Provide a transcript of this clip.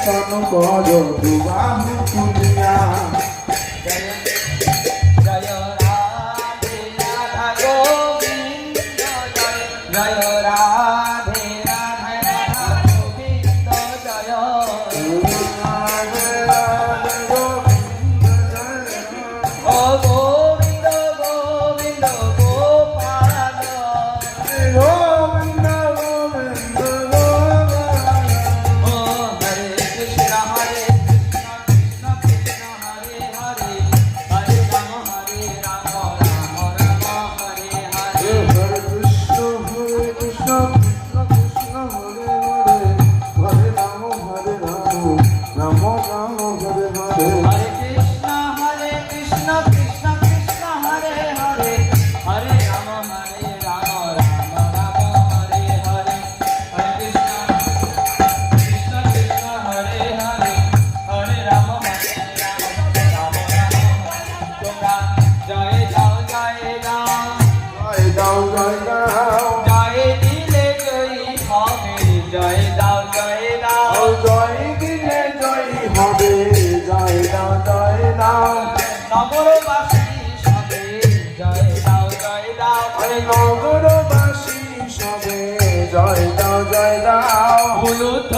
কীর্তন কর দুবাহু তুলিয়া। জয় রাধে রাধা গোবিন্দ জয় জয় রাধে রাধা রাধা গোবিন্দ জয় ও গোবিন্দ গোবিন্দ গোপাল গোবিন্দ গোবিন্দ গোপাল। ও হরে কৃষ্ণ কৃষ্ণ কৃষ্ণ হরে হরে হরে রাম রাম রাম হরে হরে। হরে কৃষ্ণ কৃষ্ণ কৃষ্ণ হরে হরে হরে রাম রাম রাম হরে হরে। हरे कृष्ण कृष्ण कृष्ण हरे हरे हरे राम राम राम हरे हरे। हरे कृष्ण कृष्ण हरे हरे हरे राम राम তোমরা জয় দাও জয় দাও জয় দাও জয় দাও জয় দিলে জয়ী হবে জয় দাও জয় দাও জয় দিলে জয় হবে জয় দাও জয় দাও। নগরবাসী সবে জয় দাও জয় দাও আরে নগরবাসী সবে জয় দাও জয় দাও। হলুদ